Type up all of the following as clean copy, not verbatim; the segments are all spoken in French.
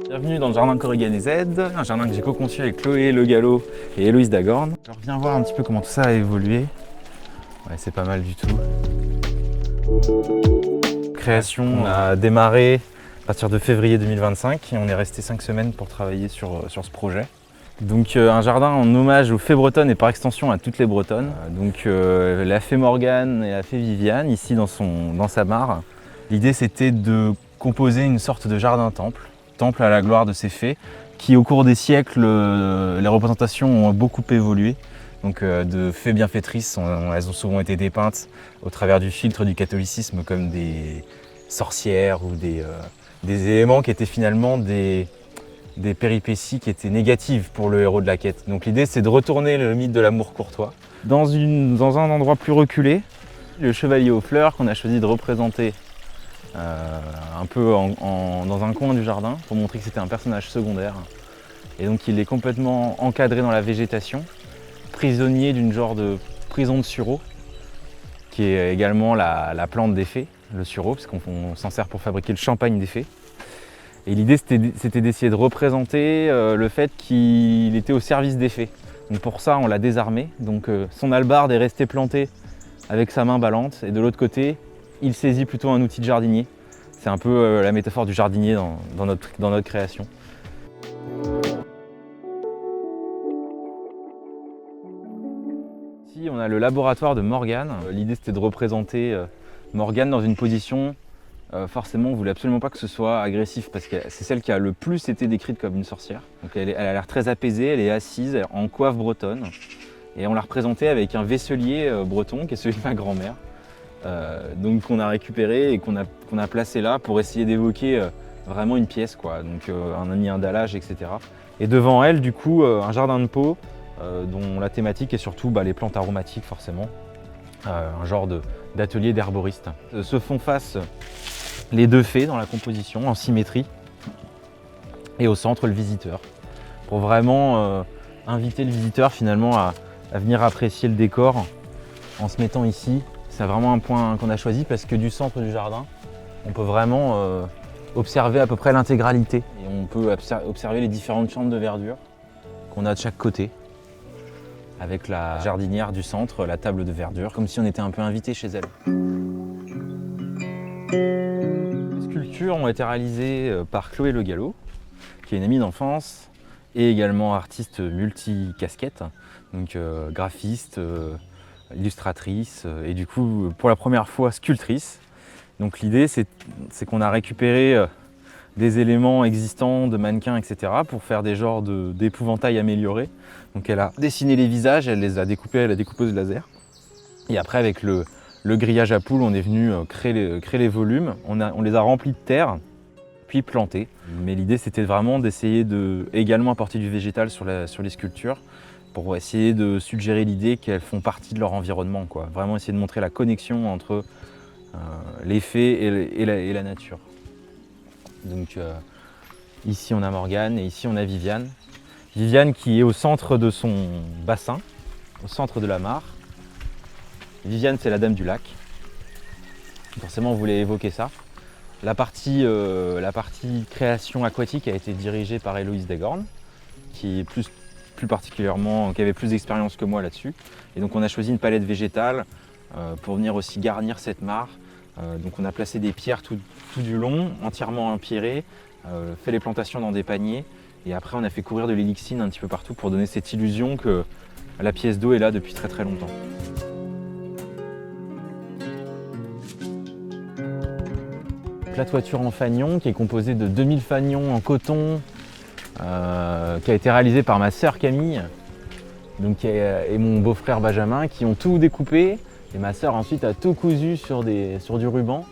Bienvenue dans le jardin Korigane Z, un jardin que j'ai co-conçu avec Chloé Le Gallo et Héloïse Dagorn. Je reviens voir un petit peu comment tout ça a évolué. Ouais, c'est pas mal du tout. Création, on a démarré à partir de février 2025 et on est resté 5 semaines pour travailler sur ce projet. Donc un jardin en hommage aux fées bretonnes et par extension à toutes les bretonnes. Donc la fée Morgane et la fée Viviane ici dans sa mare. L'idée c'était de composer une sorte de jardin-temple à la gloire de ces fées qui au cours des siècles les représentations ont beaucoup évolué. Donc de fées bienfaitrices, elles ont souvent été dépeintes au travers du filtre du catholicisme comme des sorcières ou des éléments qui étaient finalement des péripéties qui étaient négatives pour le héros de la quête. Donc l'idée c'est de retourner le mythe de l'amour courtois. Dans un endroit plus reculé, le chevalier aux fleurs qu'on a choisi de représenter un peu dans un coin du jardin pour montrer que c'était un personnage secondaire. Et donc il est complètement encadré dans la végétation, prisonnier d'une genre de prison de sureau, qui est également la plante des fées, le sureau, parce qu'on s'en sert pour fabriquer le champagne des fées. Et l'idée c'était d'essayer de représenter le fait qu'il était au service des fées. Donc pour ça on l'a désarmé, donc son hallebarde est restée plantée avec sa main ballante, et de l'autre côté il saisit plutôt un outil de jardinier. C'est un peu la métaphore du jardinier dans notre création. Ici, on a le laboratoire de Morgane. L'idée, c'était de représenter Morgane dans une position, forcément, on ne voulait absolument pas que ce soit agressif, parce que c'est celle qui a le plus été décrite comme une sorcière. Donc elle a l'air très apaisée, elle est assise en coiffe bretonne. Et on l'a représentée avec un vaisselier breton, qui est celui de ma grand-mère. Donc qu'on a récupéré et qu'on a placé là pour essayer d'évoquer vraiment une pièce, quoi. Donc un dallage, etc. Et devant elle, du coup, un jardin de pot dont la thématique est surtout les plantes aromatiques, forcément. Un genre d'atelier d'herboriste. Se font face les deux fées dans la composition, en symétrie. Et au centre, le visiteur. Pour vraiment inviter le visiteur finalement à venir apprécier le décor en se mettant ici. C'est vraiment un point qu'on a choisi parce que du centre du jardin, on peut vraiment observer à peu près l'intégralité. Et on peut observer les différentes chambres de verdure qu'on a de chaque côté, avec la jardinière du centre, la table de verdure, comme si on était un peu invité chez elle. Les sculptures ont été réalisées par Chloé Le Gallo, qui est une amie d'enfance et également artiste multi-casquette, donc graphiste, illustratrice et du coup pour la première fois sculptrice. Donc l'idée c'est qu'on a récupéré des éléments existants de mannequins, etc. pour faire des genres d'épouvantails améliorés. Donc elle a dessiné les visages, elle les a découpés à la découpeuse laser. Et après avec le grillage à poules, on est venu créer les volumes. On les a remplis de terre, puis plantés. Mais l'idée c'était vraiment d'essayer de également apporter du végétal sur les sculptures, pour essayer de suggérer l'idée qu'elles font partie de leur environnement, quoi. Vraiment essayer de montrer la connexion entre les fées et la nature. Donc ici on a Morgane et ici on a Viviane. Viviane qui est au centre de son bassin, au centre de la mare. Viviane c'est la dame du lac. Forcément on voulait évoquer ça. La partie création aquatique a été dirigée par Héloïse Dagorn, qui est plus particulièrement, qui avait plus d'expérience que moi là-dessus. Et donc on a choisi une palette végétale pour venir aussi garnir cette mare. Donc on a placé des pierres tout du long, entièrement empierrées, fait les plantations dans des paniers, et après on a fait courir de l'hélixine un petit peu partout pour donner cette illusion que la pièce d'eau est là depuis très très longtemps. La toiture en fanion qui est composée de 2000 fanions en coton, qui a été réalisé par ma sœur Camille donc, et mon beau-frère Benjamin, qui ont tout découpé, et ma sœur ensuite a tout cousu sur du ruban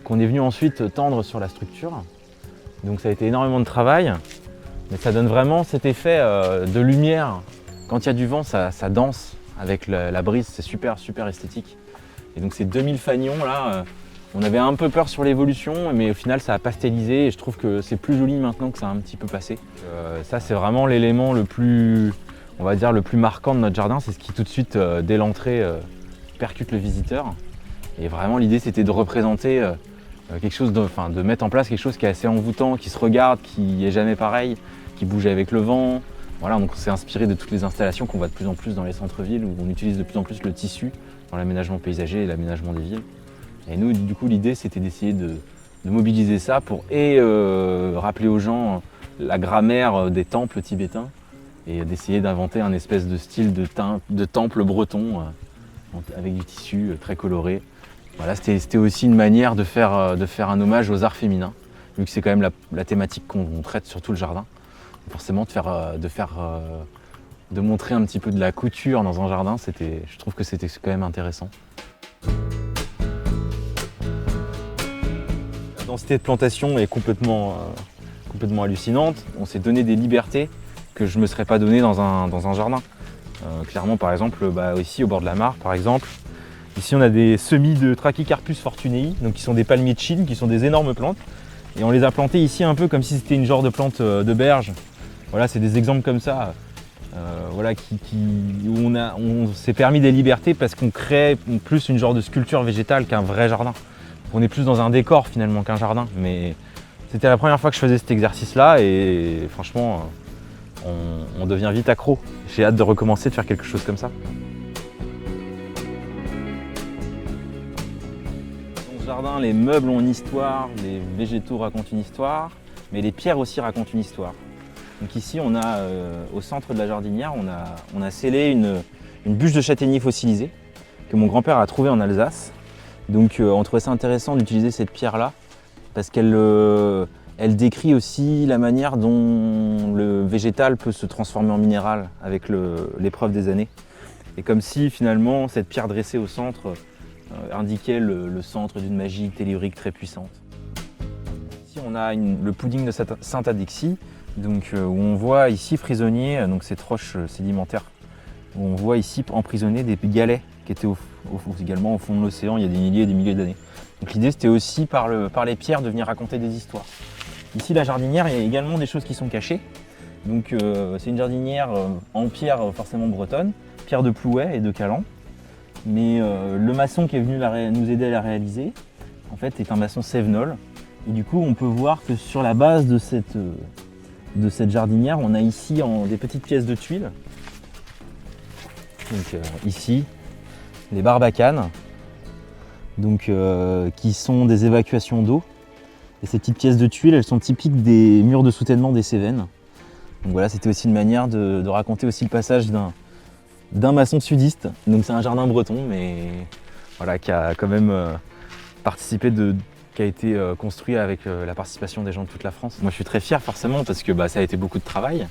qu'on est venu ensuite tendre sur la structure. Donc ça a été énormément de travail, mais ça donne vraiment cet effet de lumière. Quand il y a du vent, ça danse avec la brise, c'est super esthétique. Et donc ces 2000 fanions là, On avait un peu peur sur l'évolution, mais au final ça a pastelisé et je trouve que c'est plus joli maintenant que ça a un petit peu passé. Ça c'est vraiment l'élément le plus, on va dire, le plus marquant de notre jardin, c'est ce qui tout de suite, dès l'entrée, percute le visiteur. Et vraiment l'idée c'était de représenter quelque chose, de mettre en place quelque chose qui est assez envoûtant, qui se regarde, qui est jamais pareil, qui bouge avec le vent. Voilà, donc on s'est inspiré de toutes les installations qu'on voit de plus en plus dans les centres-villes, où on utilise de plus en plus le tissu dans l'aménagement paysager et l'aménagement des villes. Et nous, du coup, l'idée, c'était d'essayer de mobiliser ça pour rappeler aux gens la grammaire des temples tibétains et d'essayer d'inventer un espèce de style de temple breton avec du tissu très coloré. Voilà, c'était aussi une manière de faire un hommage aux arts féminins, vu que c'est quand même la thématique qu'on traite sur tout le jardin. Forcément, de montrer un petit peu de la couture dans un jardin, je trouve que c'était quand même intéressant. La densité de plantation est complètement hallucinante. On s'est donné des libertés que je ne me serais pas donné dans un jardin. Clairement, par exemple, ici au bord de la mare, par exemple, ici on a des semis de Trachycarpus fortunei, donc qui sont des palmiers de Chine, qui sont des énormes plantes. Et on les a plantés ici un peu comme si c'était une genre de plante de berge. Voilà, c'est des exemples comme ça, où on s'est permis des libertés parce qu'on crée plus une genre de sculpture végétale qu'un vrai jardin. On est plus dans un décor finalement qu'un jardin, mais c'était la première fois que je faisais cet exercice-là et franchement, on devient vite accro. J'ai hâte de recommencer, de faire quelque chose comme ça. Dans ce jardin, les meubles ont une histoire, les végétaux racontent une histoire, mais les pierres aussi racontent une histoire. Donc ici, on a, au centre de la jardinière, on a scellé une bûche de châtaignier fossilisée que mon grand-père a trouvée en Alsace. Donc on trouvait ça intéressant d'utiliser cette pierre-là parce qu'elle décrit aussi la manière dont le végétal peut se transformer en minéral avec l'épreuve des années. Et comme si finalement cette pierre dressée au centre indiquait le centre d'une magie tellurique très puissante. Ici on a le pudding de Saint-Adixie, donc, où on voit ici prisonnier donc cette roche sédimentaire, où on voit ici emprisonner des galets qui étaient également au fond de l'océan il y a des milliers et des milliers d'années. Donc l'idée c'était aussi par les pierres de venir raconter des histoires. Ici la jardinière, il y a également des choses qui sont cachées. Donc c'est une jardinière en pierre forcément bretonne, pierre de Plouet et de Calan. Mais le maçon qui est venu nous aider à la réaliser, en fait, est un maçon cévenol. Et du coup on peut voir que sur la base de cette jardinière, on a ici des petites pièces de tuiles. Donc ici, les barbacanes, donc, qui sont des évacuations d'eau. Et ces petites pièces de tuiles, elles sont typiques des murs de soutènement des Cévennes. Donc voilà, c'était aussi une manière de raconter aussi le passage d'un maçon sudiste. Donc c'est un jardin breton, mais voilà, qui a quand même participé qui a été construit avec la participation des gens de toute la France. Moi je suis très fier forcément parce que ça a été beaucoup de travail,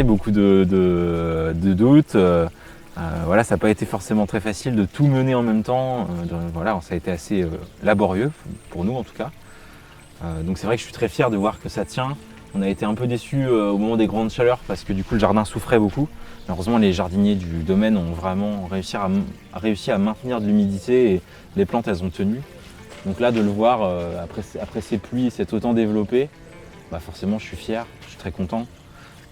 beaucoup de doutes. Voilà, ça n'a pas été forcément très facile de tout mener en même temps. Voilà, ça a été assez laborieux, pour nous en tout cas. Donc c'est vrai que je suis très fier de voir que ça tient. On a été un peu déçus au moment des grandes chaleurs parce que du coup le jardin souffrait beaucoup. Heureusement les jardiniers du domaine ont vraiment réussi à maintenir de l'humidité et les plantes elles ont tenu. Donc là de le voir après ces pluies s'être autant développé, forcément je suis fier, je suis très content.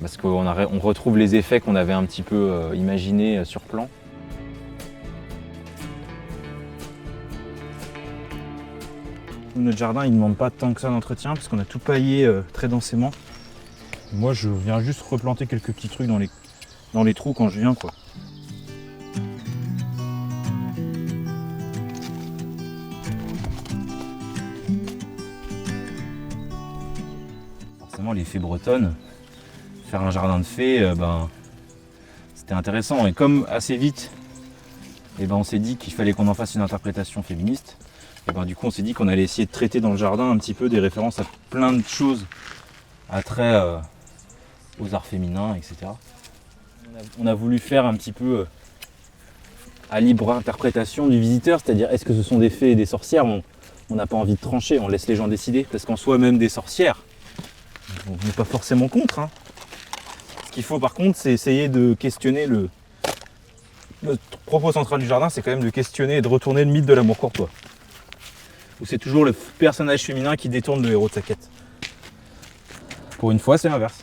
Parce qu'on retrouve les effets qu'on avait un petit peu imaginés sur plan. Notre jardin, il ne demande pas tant que ça d'entretien parce qu'on a tout paillé très densément. Moi, je viens juste replanter quelques petits trucs dans les trous quand je viens, quoi. Forcément, les fées bretonnes. Faire un jardin de fées, c'était intéressant. Et comme assez vite, on s'est dit qu'il fallait qu'on en fasse une interprétation féministe, du coup on s'est dit qu'on allait essayer de traiter dans le jardin un petit peu des références à plein de choses, à trait aux arts féminins, etc. On a voulu faire un petit peu à libre interprétation du visiteur, c'est-à-dire est-ce que ce sont des fées et des sorcières. On n'a pas envie de trancher, on laisse les gens décider, parce qu'en soi même des sorcières, on n'est pas forcément contre. Ce qu'il faut par contre, c'est essayer de questionner le propos central du jardin, c'est quand même de questionner et de retourner le mythe de l'amour courtois. où c'est toujours le personnage féminin qui détourne le héros de sa quête. Pour une fois, c'est l'inverse.